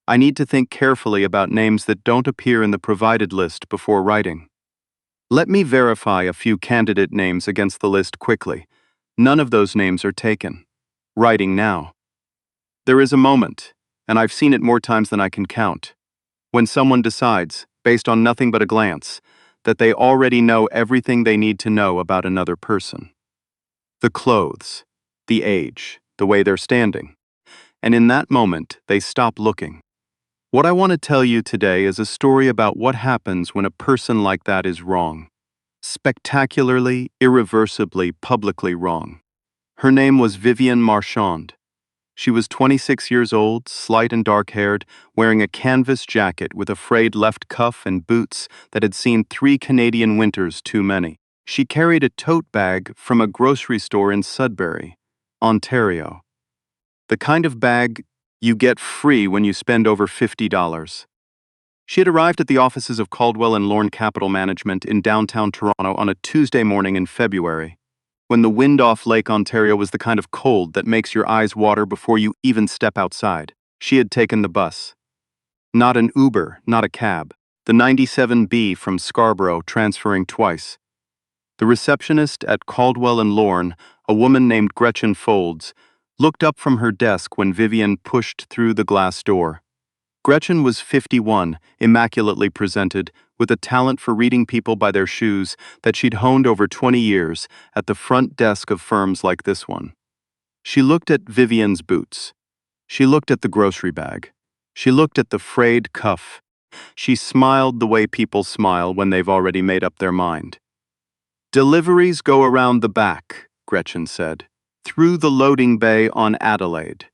I need to think carefully about names that don't appear in the provided list before writing. Let me verify a few candidate names against the list quickly. None of those names are taken. Writing now. There is a moment, and I've seen it more times than I can count, when someone decides, based on nothing but a glance, that they already know everything they need to know about another person. The clothes, the age, the way they're standing. And in that moment, they stop looking. What I want to tell you today is a story about what happens when a person like that is wrong. Spectacularly, irreversibly, publicly wrong. Her name was Vivienne Marchand. She was 26 years old, slight and dark-haired, wearing a canvas jacket with a frayed left cuff and boots that had seen 3 Canadian winters too many. She carried a tote bag from a grocery store in Sudbury, Ontario. The kind of bag you get free when you spend over $50. She had arrived at the offices of Caldwell and Lorne Capital Management in downtown Toronto on a Tuesday morning in February, when the wind off Lake Ontario was the kind of cold that makes your eyes water before you even step outside. She had taken the bus. Not an Uber, not a cab. The 97B from Scarborough, transferring twice. The receptionist at Caldwell and Lorne, a woman named Gretchen Folds, looked up from her desk when Vivienne pushed through the glass door. Gretchen was 51, immaculately presented, with a talent for reading people by their shoes that she'd honed over 20 years at the front desk of firms like this one. She looked at Vivienne's boots. She looked at the grocery bag. She looked at the frayed cuff. She smiled the way people smile when they've already made up their mind. "Deliveries go around the back," Gretchen said, "through the loading bay on Adelaide."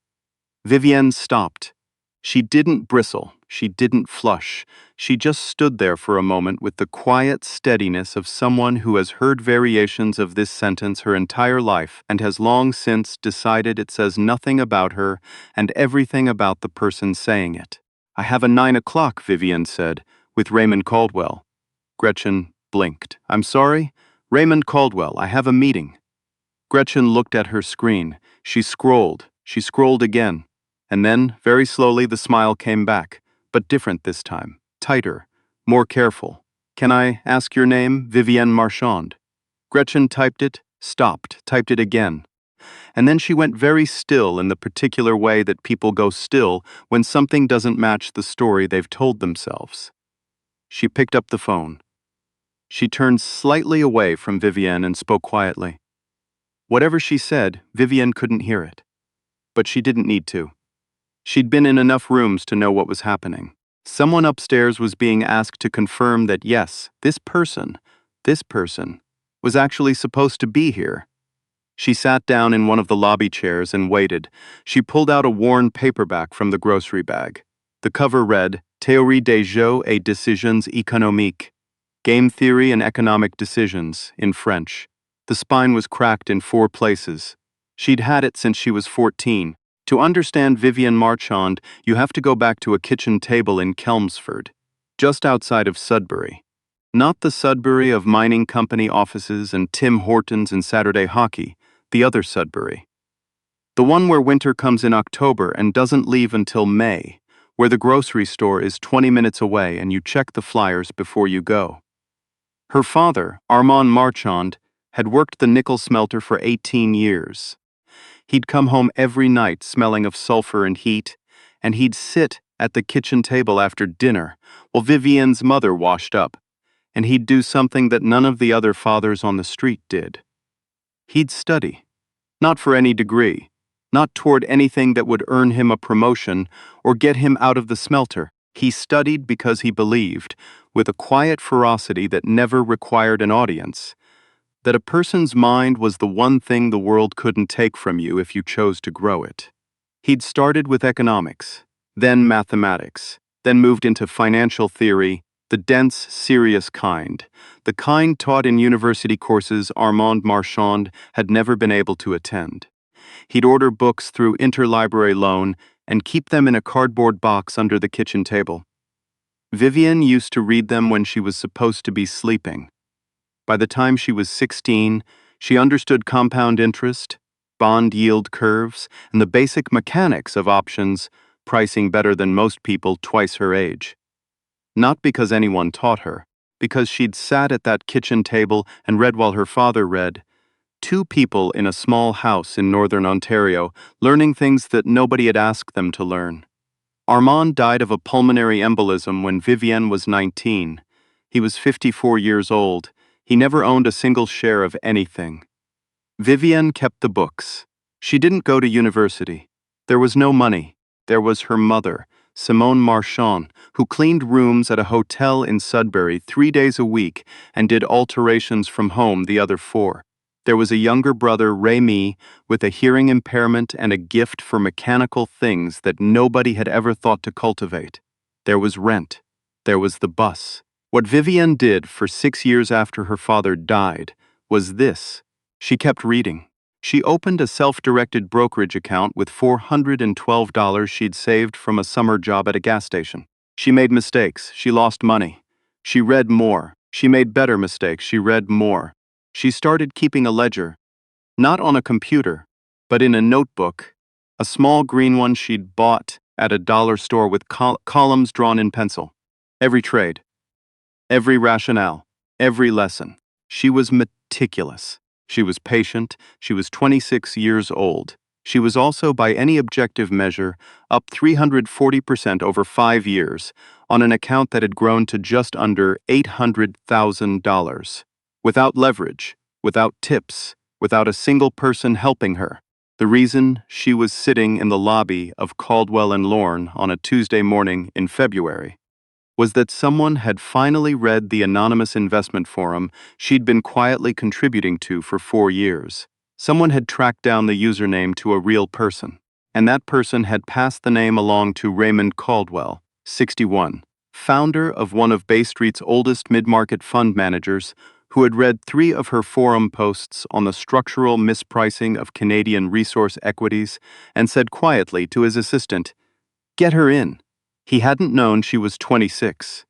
Vivienne stopped. She didn't bristle, she didn't flush, she just stood there for a moment with the quiet steadiness of someone who has heard variations of this sentence her entire life and has long since decided it says nothing about her and everything about the person saying it. "I have a 9 o'clock, Vivienne said, with Raymond Caldwell." Gretchen blinked. "I'm sorry? Raymond Caldwell, I have a meeting." Gretchen looked at her screen. She scrolled again. And then, very slowly, the smile came back, but different this time, tighter, more careful. "Can I ask your name, Vivienne Marchand?" Gretchen typed it, stopped, typed it again. And then she went very still in the particular way that people go still when something doesn't match the story they've told themselves. She picked up the phone. She turned slightly away from Vivienne and spoke quietly. Whatever she said, Vivienne couldn't hear it. But she didn't need to. She'd been in enough rooms to know what was happening. Someone upstairs was being asked to confirm that yes, this person, was actually supposed to be here. She sat down in one of the lobby chairs and waited. She pulled out a worn paperback from the grocery bag. The cover read, "Théorie des jeux et décisions économiques," Game Theory and Economic Decisions, in French. The spine was cracked in 4 places. She'd had it since she was 14. To understand Vivienne Marchand, you have to go back to a kitchen table in Chelmsford, just outside of Sudbury. Not the Sudbury of mining company offices and Tim Hortons and Saturday hockey, the other Sudbury. The one where winter comes in October and doesn't leave until May, where the grocery store is 20 minutes away and you check the flyers before you go. Her father, Armand Marchand, had worked the nickel smelter for 18 years. He'd come home every night smelling of sulfur and heat, and he'd sit at the kitchen table after dinner while Vivienne's mother washed up, and he'd do something that none of the other fathers on the street did. He'd study, not for any degree, not toward anything that would earn him a promotion or get him out of the smelter. He studied because he believed, with a quiet ferocity that never required an audience, that a person's mind was the one thing the world couldn't take from you if you chose to grow it. He'd started with economics, then mathematics, then moved into financial theory, the dense, serious kind, the kind taught in university courses Armand Marchand had never been able to attend. He'd order books through interlibrary loan and keep them in a cardboard box under the kitchen table. Vivienne used to read them when she was supposed to be sleeping. By the time she was 16, she understood compound interest, bond yield curves, and the basic mechanics of options pricing better than most people twice her age. Not because anyone taught her, because she'd sat at that kitchen table and read while her father read. Two people in a small house in northern Ontario, learning things that nobody had asked them to learn. Armand died of a pulmonary embolism when Vivienne was 19. He was 54 years old. He never owned a single share of anything. Vivienne kept the books. She didn't go to university. There was no money. There was her mother, Simone Marchand, who cleaned rooms at a hotel in Sudbury 3 days a week and did alterations from home the other 4. There was a younger brother, Rémi, with a hearing impairment and a gift for mechanical things that nobody had ever thought to cultivate. There was rent. There was the bus. What Vivienne did for 6 years after her father died was this. She kept reading. She opened a self-directed brokerage account with $412 she'd saved from a summer job at a gas station. She made mistakes. She lost money. She read more. She made better mistakes. She read more. She started keeping a ledger, not on a computer, but in a notebook, a small green one she'd bought at a dollar store with columns drawn in pencil. Every trade, every rationale, every lesson. She was meticulous. She was patient. She was 26 years old. She was also, by any objective measure, up 340% over 5 years on an account that had grown to just under $800,000. Without leverage, without tips, without a single person helping her. The reason she was sitting in the lobby of Caldwell and Lorne on a Tuesday morning in February was that someone had finally read the anonymous investment forum she'd been quietly contributing to for 4 years. Someone had tracked down the username to a real person, and that person had passed the name along to Raymond Caldwell, 61, founder of one of Bay Street's oldest mid-market fund managers, who had read 3 of her forum posts on the structural mispricing of Canadian resource equities and said quietly to his assistant, "Get her in." He hadn't known she was 26.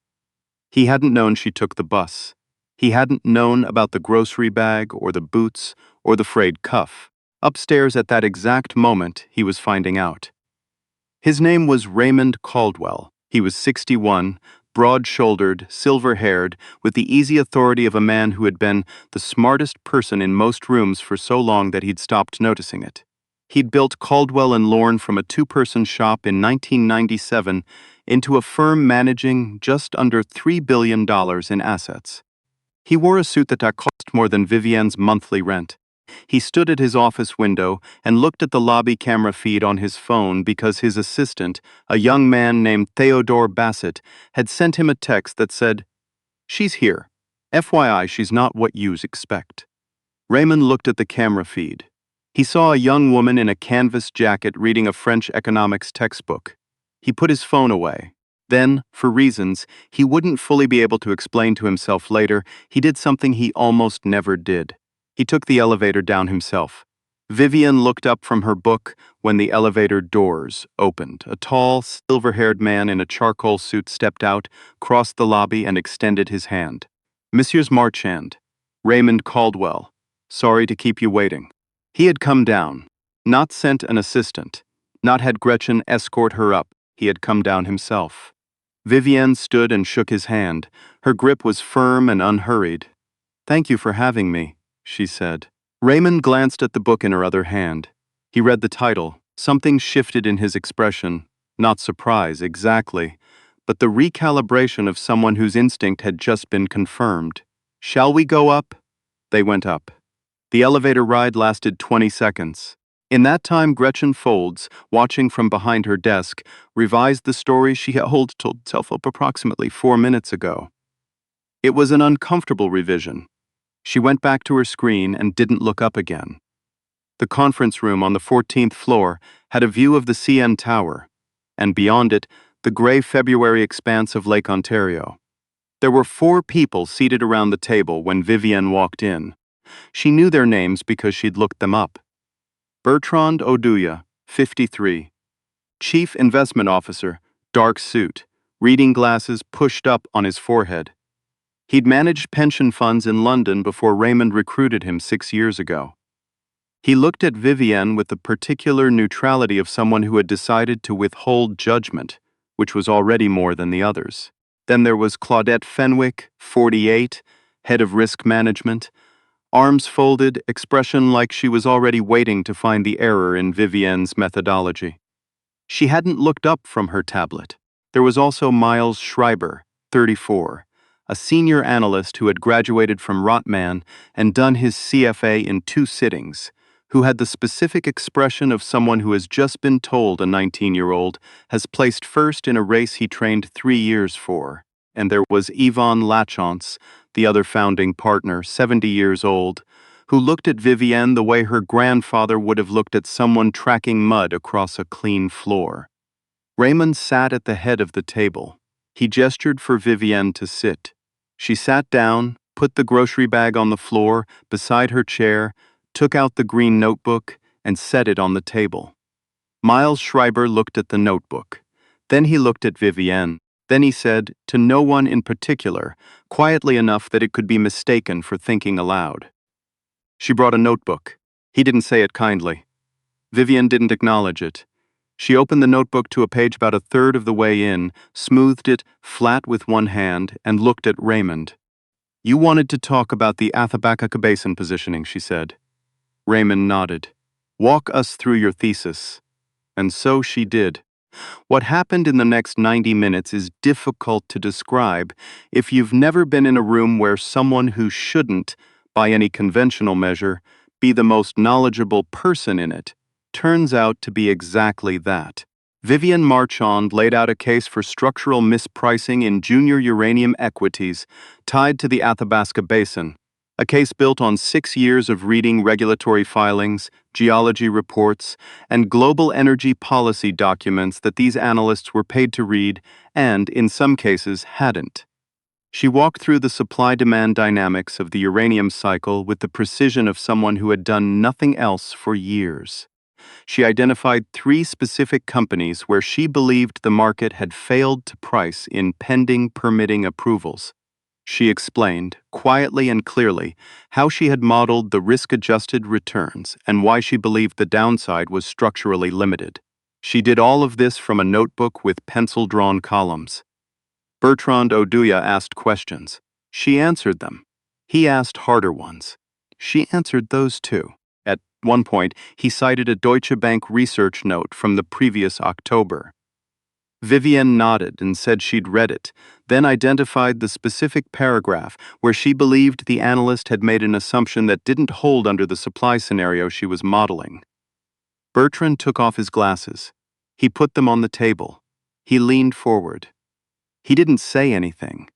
He hadn't known she took the bus. He hadn't known about the grocery bag or the boots or the frayed cuff. Upstairs at that exact moment, he was finding out. His name was Raymond Caldwell. He was 61, broad-shouldered, silver-haired, with the easy authority of a man who had been the smartest person in most rooms for so long that he'd stopped noticing it. He'd built Caldwell and Lorne from a 2-person shop in 1997 into a firm managing just under $3 billion in assets. He wore a suit that cost more than Vivienne's monthly rent. He stood at his office window and looked at the lobby camera feed on his phone because his assistant, a young man named Theodore Bassett, had sent him a text that said, "She's here. FYI, she's not what yous expect." Raymond looked at the camera feed. He saw a young woman in a canvas jacket reading a French economics textbook. He put his phone away. Then, for reasons he wouldn't fully be able to explain to himself later, he did something he almost never did. He took the elevator down himself. Vivienne looked up from her book when the elevator doors opened. A tall, silver-haired man in a charcoal suit stepped out, crossed the lobby, and extended his hand. "Messieurs Marchand, Raymond Caldwell. Sorry to keep you waiting." He had come down, not sent an assistant, not had Gretchen escort her up. He had come down himself. Vivienne stood and shook his hand. Her grip was firm and unhurried. "Thank you for having me," she said. Raymond glanced at the book in her other hand. He read the title. Something shifted in his expression. Not surprise, exactly, but the recalibration of someone whose instinct had just been confirmed. "Shall we go up?" They went up. The elevator ride lasted 20 seconds. In that time, Gretchen Folds, watching from behind her desk, revised the story she had told herself up approximately 4 minutes ago. It was an uncomfortable revision. She went back to her screen and didn't look up again. The conference room on the 14th floor had a view of the CN Tower, and beyond it, the gray February expanse of Lake Ontario. There were 4 people seated around the table when Vivienne walked in. She knew their names because she'd looked them up. Bertrand Oduya, 53. Chief Investment Officer, dark suit, reading glasses pushed up on his forehead. He'd managed pension funds in London before Raymond recruited him 6 years ago. He looked at Vivienne with the particular neutrality of someone who had decided to withhold judgment, which was already more than the others. Then there was Claudette Fenwick, 48, head of risk management, arms folded, expression like she was already waiting to find the error in Vivienne's methodology. She hadn't looked up from her tablet. There was also Miles Schreiber, 34, a senior analyst who had graduated from Rotman and done his CFA in 2 sittings, who had the specific expression of someone who has just been told a 19-year-old has placed first in a race he trained 3 years for. And there was Yvonne Lachance, the other founding partner, 70 years old, who looked at Vivienne the way her grandfather would have looked at someone tracking mud across a clean floor. Raymond sat at the head of the table. He gestured for Vivienne to sit. She sat down, put the grocery bag on the floor beside her chair, took out the green notebook, and set it on the table. Miles Schreiber looked at the notebook. Then he looked at Vivienne. Then he said, to no one in particular, quietly enough that it could be mistaken for thinking aloud. She brought a notebook. He didn't say it kindly. Vivienne didn't acknowledge it. She opened the notebook to a page about a third of the way in, smoothed it flat with one hand, and looked at Raymond. You wanted to talk about the Athabasca Basin positioning, she said. Raymond nodded. Walk us through your thesis. And so she did. What happened in the next 90 minutes is difficult to describe if you've never been in a room where someone who shouldn't, by any conventional measure, be the most knowledgeable person in it, turns out to be exactly that. Vivienne Marchand laid out a case for structural mispricing in junior uranium equities tied to the Athabasca Basin, a case built on 6 years of reading regulatory filings, geology reports, and global energy policy documents that these analysts were paid to read and, in some cases, hadn't. She walked through the supply-demand dynamics of the uranium cycle with the precision of someone who had done nothing else for years. She identified 3 specific companies where she believed the market had failed to price in pending permitting approvals. She explained, quietly and clearly, how she had modeled the risk-adjusted returns and why she believed the downside was structurally limited. She did all of this from a notebook with pencil-drawn columns. Bertrand Oduya asked questions. She answered them. He asked harder ones. She answered those too. At one point, he cited a Deutsche Bank research note from the previous October. Vivienne nodded and said she'd read it, then identified the specific paragraph where she believed the analyst had made an assumption that didn't hold under the supply scenario she was modeling. Bertrand took off his glasses. He put them on the table. He leaned forward. He didn't say anything.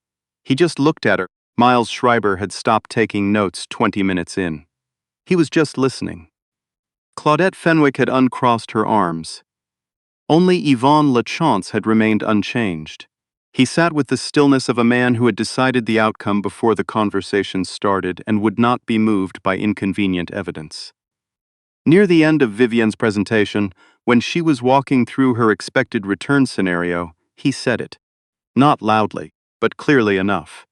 He just looked at her. Miles Schreiber had stopped taking notes 20 minutes in. He was just listening. Claudette Fenwick had uncrossed her arms. Only Yvonne Lachance had remained unchanged. He sat with the stillness of a man who had decided the outcome before the conversation started and would not be moved by inconvenient evidence. Near the end of Vivienne's presentation, when she was walking through her expected return scenario, he said it. Not loudly, but clearly enough.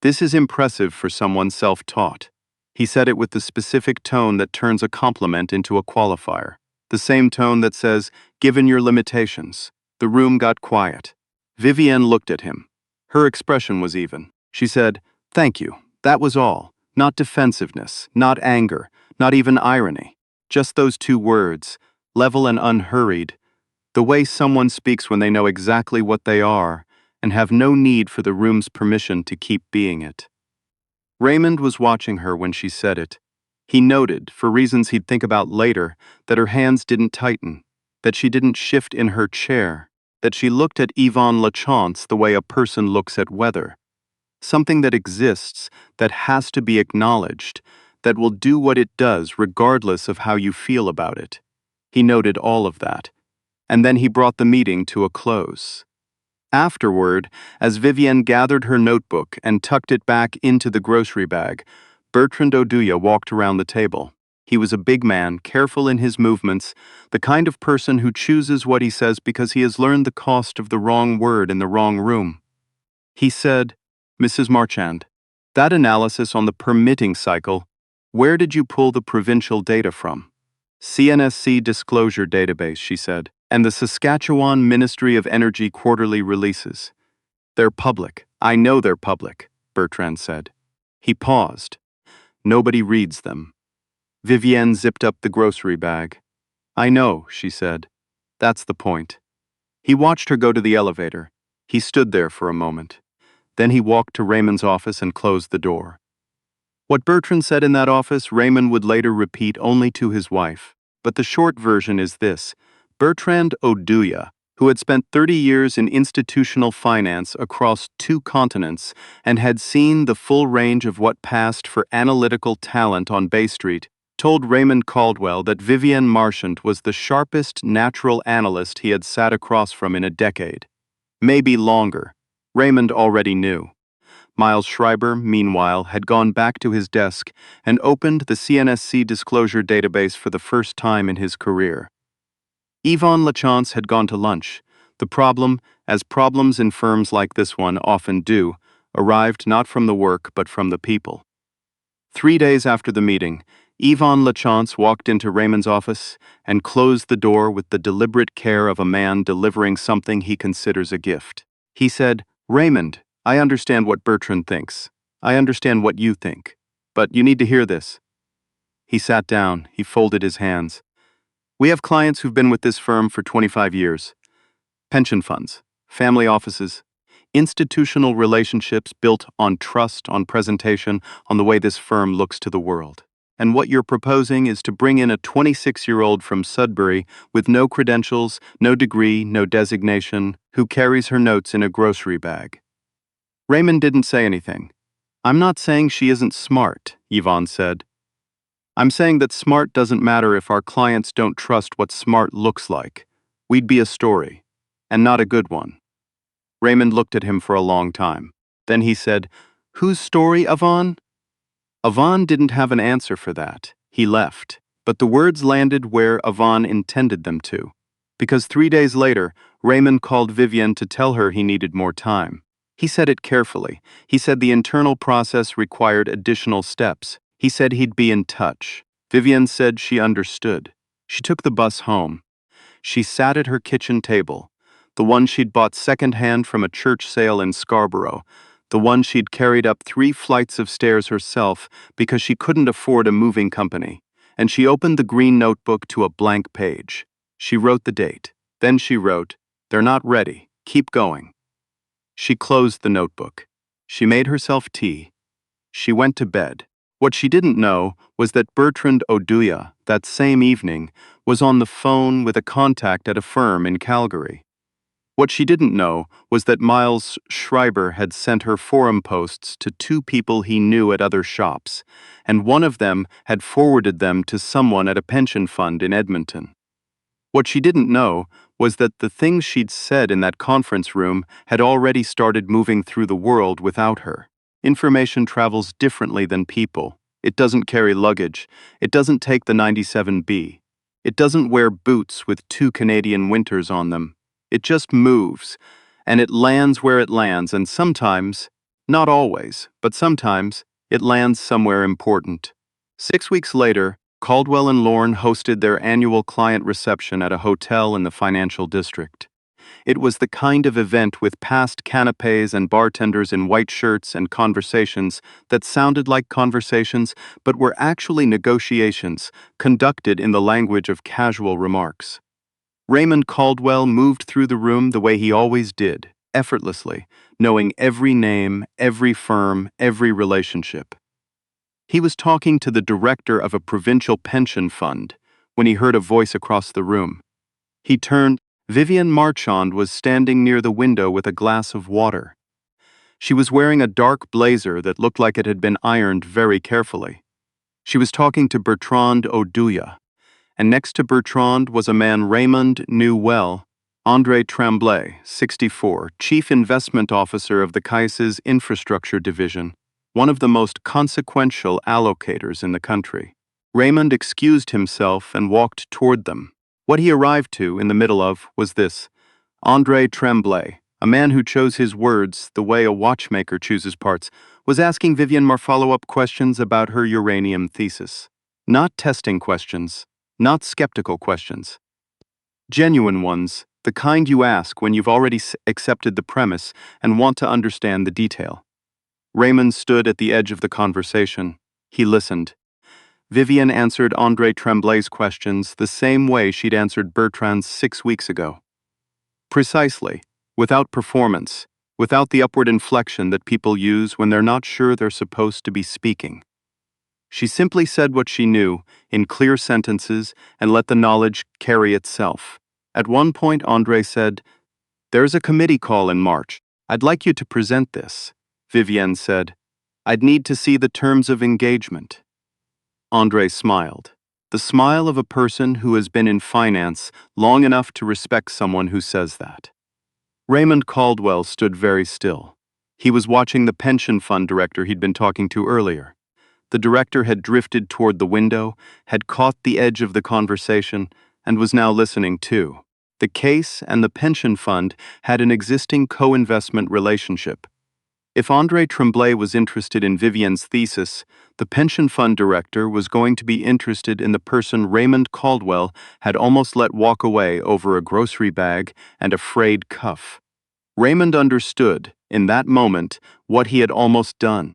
This is impressive for someone self-taught. He said it with the specific tone that turns a compliment into a qualifier. The same tone that says, given your limitations. The room got quiet. Vivienne looked at him. Her expression was even. She said, thank you, that was all. Not defensiveness, not anger, not even irony. Just those 2 words, level and unhurried. The way someone speaks when they know exactly what they are and have no need for the room's permission to keep being it. Raymond was watching her when she said it. He noted, for reasons he'd think about later, that her hands didn't tighten, that she didn't shift in her chair, that she looked at Yvonne Lachance the way a person looks at weather. Something that exists, that has to be acknowledged, that will do what it does regardless of how you feel about it. He noted all of that, and then he brought the meeting to a close. Afterward, as Vivienne gathered her notebook and tucked it back into the grocery bag, Bertrand Oduya walked around the table. He was a big man, careful in his movements, the kind of person who chooses what he says because he has learned the cost of the wrong word in the wrong room. He said, Mrs. Marchand, that analysis on the permitting cycle, where did you pull the provincial data from? CNSC Disclosure Database, she said, and the Saskatchewan Ministry of Energy quarterly releases. They're public. I know they're public, Bertrand said. He paused. Nobody reads them. Vivienne zipped up the grocery bag. I know, she said. That's the point. He watched her go to the elevator. He stood there for a moment. Then he walked to Raymond's office and closed the door. What Bertrand said in that office, Raymond would later repeat only to his wife. But the short version is this. Bertrand Oduya, who had spent 30 years in institutional finance across 2 continents and had seen the full range of what passed for analytical talent on Bay Street, told Raymond Caldwell that Vivienne Marchant was the sharpest natural analyst he had sat across from in a decade. Maybe longer. Raymond already knew. Miles Schreiber, meanwhile, had gone back to his desk and opened the CNSC disclosure database for the first time in his career. Yvonne Lachance had gone to lunch. The problem, as problems in firms like this one often do, arrived not from the work but from the people. 3 days after the meeting, Yvonne Lachance walked into Raymond's office and closed the door with the deliberate care of a man delivering something he considers a gift. He said, Raymond, I understand what Bertrand thinks. I understand what you think. But you need to hear this. He sat down. He folded his hands. We have clients who've been with this firm for 25 years. Pension funds, family offices, institutional relationships built on trust, on presentation, on the way this firm looks to the world. And what you're proposing is to bring in a 26-year-old from Sudbury with no credentials, no degree, no designation, who carries her notes in a grocery bag. Raymond didn't say anything. I'm not saying she isn't smart, Yvonne said. I'm saying that smart doesn't matter if our clients don't trust what smart looks like. We'd be a story, and not a good one. Raymond looked at him for a long time. Then he said, Whose story, Yvonne? Yvonne didn't have an answer for that. He left. But the words landed where Yvonne intended them to. Because 3 days later, Raymond called Vivienne to tell her he needed more time. He said it carefully. He said the internal process required additional steps. He said he'd be in touch. Vivienne said she understood. She took the bus home. She sat at her kitchen table, the one she'd bought secondhand from a church sale in Scarborough, the one she'd carried up 3 flights of stairs herself because she couldn't afford a moving company, and she opened the green notebook to a blank page. She wrote the date. Then she wrote, They're not ready. Keep going. She closed the notebook. She made herself tea. She went to bed. What she didn't know was that Bertrand Oduya, that same evening, was on the phone with a contact at a firm in Calgary. What she didn't know was that Miles Schreiber had sent her forum posts to 2 people he knew at other shops, and one of them had forwarded them to someone at a pension fund in Edmonton. What she didn't know was that the things she'd said in that conference room had already started moving through the world without her. Information travels differently than people. It doesn't carry luggage. It doesn't take the 97B. It doesn't wear boots with 2 Canadian winters on them. It just moves, and it lands where it lands, and sometimes, not always, but sometimes, it lands somewhere important. 6 weeks later, Caldwell and Lorne hosted their annual client reception at a hotel in the financial district. It was the kind of event with past canapes and bartenders in white shirts and conversations that sounded like conversations but were actually negotiations conducted in the language of casual remarks. Raymond Caldwell moved through the room the way he always did, effortlessly, knowing every name, every firm, every relationship. He was talking to the director of a provincial pension fund when he heard a voice across the room. He turned. Vivienne Marchand was standing near the window with a glass of water. She was wearing a dark blazer that looked like it had been ironed very carefully. She was talking to Bertrand Oduya, and next to Bertrand was a man Raymond knew well, André Tremblay, 64, Chief Investment Officer of the CAIS's Infrastructure Division, one of the most consequential allocators in the country. Raymond excused himself and walked toward them. What he arrived to, in the middle of, was this: André Tremblay, a man who chose his words the way a watchmaker chooses parts, was asking Vivienne follow-up questions about her uranium thesis. Not testing questions, Not skeptical questions. Genuine ones, the kind you ask when you've already accepted the premise and want to understand the detail. Raymond stood at the edge of the conversation. He listened. Vivienne answered André Tremblay's questions the same way she'd answered Bertrand's 6 weeks ago. Precisely, without performance, without the upward inflection that people use when they're not sure they're supposed to be speaking. She simply said what she knew, in clear sentences, and let the knowledge carry itself. At one point, André said, "There's a committee call in March. I'd like you to present this." Vivienne said, "I'd need to see the terms of engagement." André smiled. The smile of a person who has been in finance long enough to respect someone who says that. Raymond Caldwell stood very still. He was watching the pension fund director he'd been talking to earlier. The director had drifted toward the window, had caught the edge of the conversation, and was now listening too. The case and the pension fund had an existing co-investment relationship. If André Tremblay was interested in Vivienne's thesis, the pension fund director was going to be interested in the person Raymond Caldwell had almost let walk away over a grocery bag and a frayed cuff. Raymond understood, in that moment, what he had almost done.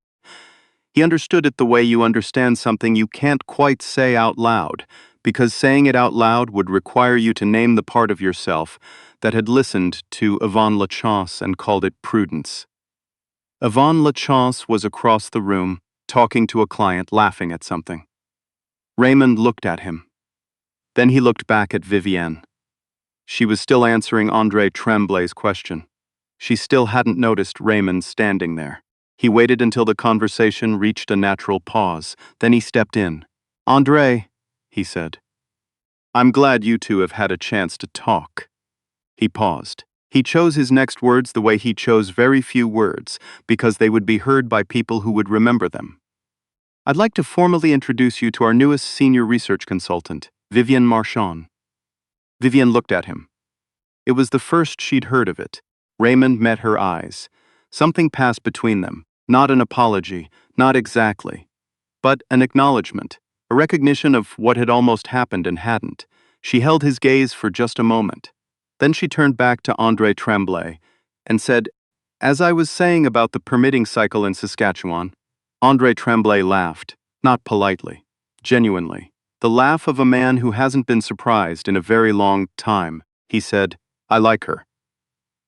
He understood it the way you understand something you can't quite say out loud, because saying it out loud would require you to name the part of yourself that had listened to Yvonne Lachance and called it prudence. Yvonne Lachance was across the room, talking to a client, laughing at something. Raymond looked at him. Then he looked back at Vivienne. She was still answering André Tremblay's question. She still hadn't noticed Raymond standing there. He waited until the conversation reached a natural pause. Then he stepped in. "André," he said, "I'm glad you two have had a chance to talk." He paused. He chose his next words the way he chose very few words, because they would be heard by people who would remember them. "I'd like to formally introduce you to our newest senior research consultant, Vivienne Marchand." Vivienne looked at him. It was the first she'd heard of it. Raymond met her eyes. Something passed between them, not an apology, not exactly, but an acknowledgement, a recognition of what had almost happened and hadn't. She held his gaze for just a moment. Then she turned back to André Tremblay and said, "As I was saying about the permitting cycle in Saskatchewan." André Tremblay laughed, not politely, genuinely. The laugh of a man who hasn't been surprised in a very long time. He said, "I like her."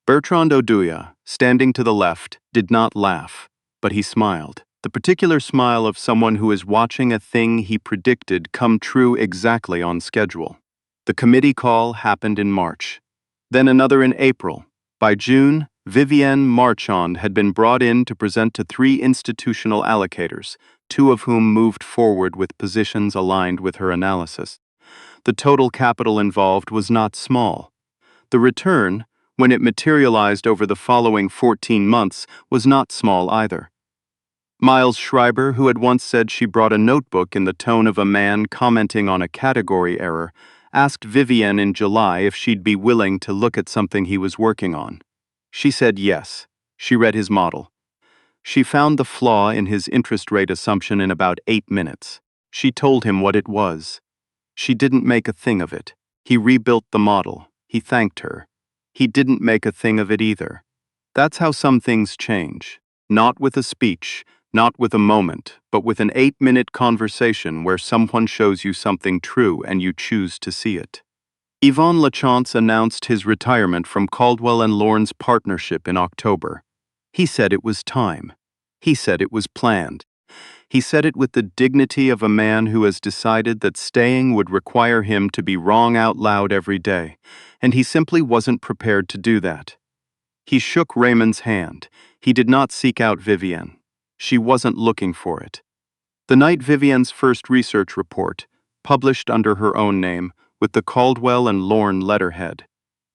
Bertrand Oduya, standing to the left, did not laugh, but he smiled. The particular smile of someone who is watching a thing he predicted come true exactly on schedule. The committee call happened in March. Then another in April. By June, Vivienne Marchand had been brought in to present to 3 institutional allocators, 2 of whom moved forward with positions aligned with her analysis. The total capital involved was not small. The return, when it materialized over the following 14 months, was not small either. Miles Schreiber, who had once said she brought a notebook in the tone of a man commenting on a category error, asked Vivienne in July if she'd be willing to look at something he was working on. She said yes. She read his model. She found the flaw in his interest rate assumption in about 8 minutes. She told him what it was. She didn't make a thing of it. He rebuilt the model. He thanked her. He didn't make a thing of it either. That's how some things change. Not with a speech, not with a moment, but with an 8-minute conversation where someone shows you something true and you choose to see it. Yvonne Lachance announced his retirement from Caldwell and Lorne's partnership in October. He said it was time. He said it was planned. He said it with the dignity of a man who has decided that staying would require him to be wrong out loud every day, and he simply wasn't prepared to do that. He shook Raymond's hand. He did not seek out Vivienne. She wasn't looking for it. The night Vivienne's first research report, published under her own name, with the Caldwell and Lorne letterhead,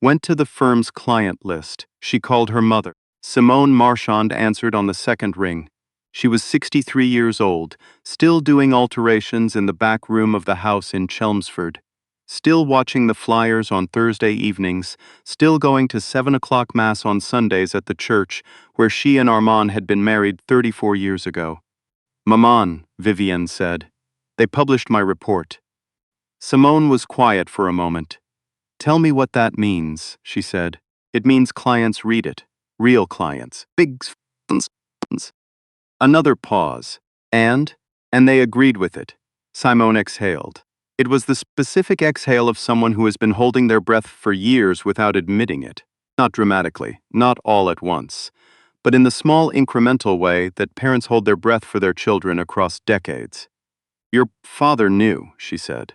went to the firm's client list. She called her mother. Simone Marchand answered on the second ring. She was 63 years old, still doing alterations in the back room of the house in Chelmsford, still watching the flyers on Thursday evenings, still going to 7 o'clock Mass on Sundays at the church where she and Armand had been married 34 years ago. "Maman," Vivienne said, "they published my report." Simone was quiet for a moment. Tell me what that means, she said. It means clients read it. Real clients. Big s***s. Another pause. And? And they agreed with it. Simone exhaled. It was the specific exhale of someone who has been holding their breath for years without admitting it. Not dramatically, not all at once, but in the small incremental way that parents hold their breath for their children across decades. Your father knew, she said.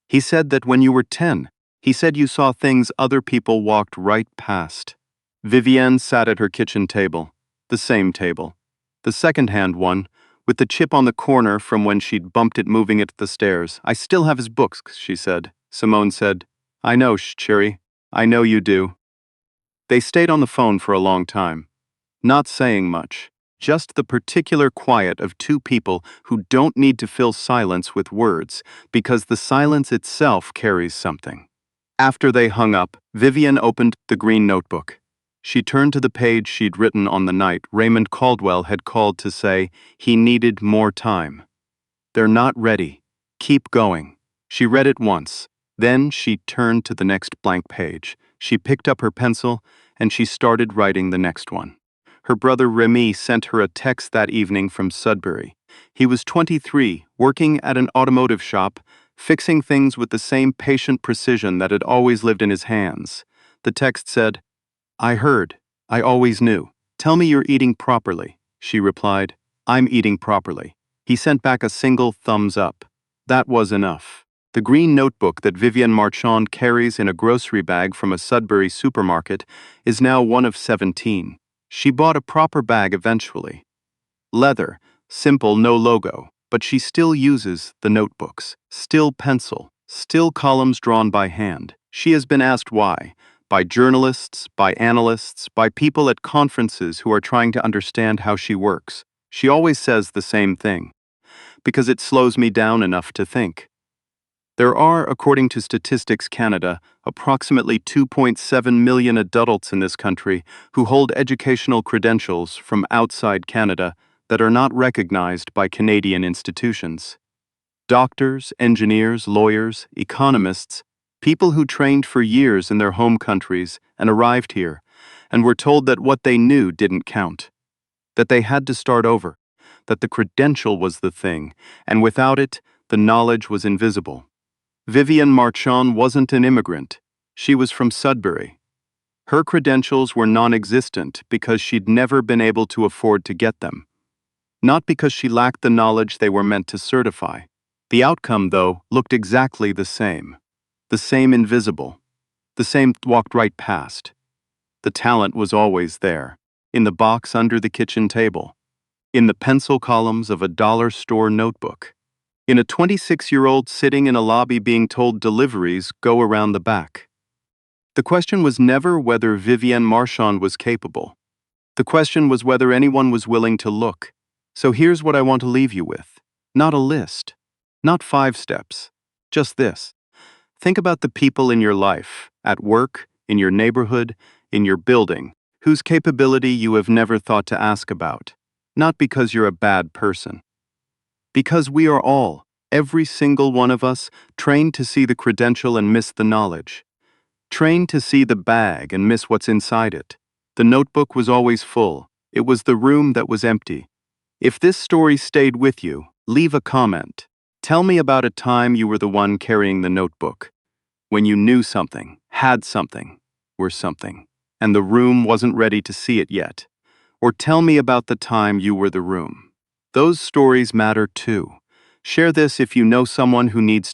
He said that when you were 10, he said you saw things other people walked right past. Vivienne sat at her kitchen table, the same table, the second-hand one, with the chip on the corner from when she'd bumped it moving it the stairs. I still have his books, she said. Simone said, I know, Cherry. I know you do. They stayed on the phone for a long time, not saying much, just the particular quiet of two people who don't need to fill silence with words because the silence itself carries something. After they hung up, Vivienne opened the green notebook. She turned to the page she'd written on the night Raymond Caldwell had called to say he needed more time. They're not ready. Keep going. She read it once. Then she turned to the next blank page. She picked up her pencil and she started writing the next one. Her brother Remy sent her a text that evening from Sudbury. He was 23, working at an automotive shop, fixing things with the same patient precision that had always lived in his hands. The text said, I heard. I always knew. Tell me you're eating properly. She replied, I'm eating properly. He sent back a single thumbs up. That was enough. The green notebook that Vivienne Marchand carries in a grocery bag from a Sudbury supermarket is now one of 17. She bought a proper bag eventually. Leather, simple, no logo, but she still uses the notebooks, still pencil, still columns drawn by hand. She has been asked why, by journalists, by analysts, by people at conferences who are trying to understand how she works. She always says the same thing. Because it slows me down enough to think. There are, according to Statistics Canada, approximately 2.7 million adults in this country who hold educational credentials from outside Canada that are not recognized by Canadian institutions. Doctors, engineers, lawyers, economists, people who trained for years in their home countries and arrived here and were told that what they knew didn't count, that they had to start over, that the credential was the thing, and without it, the knowledge was invisible. Vivienne Marchand wasn't an immigrant. She was from Sudbury. Her credentials were non-existent because she'd never been able to afford to get them. Not because she lacked the knowledge they were meant to certify. The outcome, though, looked exactly the same. The same invisible. The same walked right past. The talent was always there, in the box under the kitchen table, in the pencil columns of a dollar store notebook, in a 26-year-old sitting in a lobby being told deliveries go around the back. The question was never whether Vivienne Marchand was capable. The question was whether anyone was willing to look. So here's what I want to leave you with. Not a list. Not 5 steps. Just this. Think about the people in your life, at work, in your neighborhood, in your building, whose capability you have never thought to ask about. Not because you're a bad person. Because we are all, every single one of us, trained to see the credential and miss the knowledge. Trained to see the bag and miss what's inside it. The notebook was always full. It was the room that was empty. If this story stayed with you, leave a comment. Tell me about a time you were the one carrying the notebook. When you knew something, had something, were something, and the room wasn't ready to see it yet. Or tell me about the time you were the room. Those stories matter too. Share this if you know someone who needs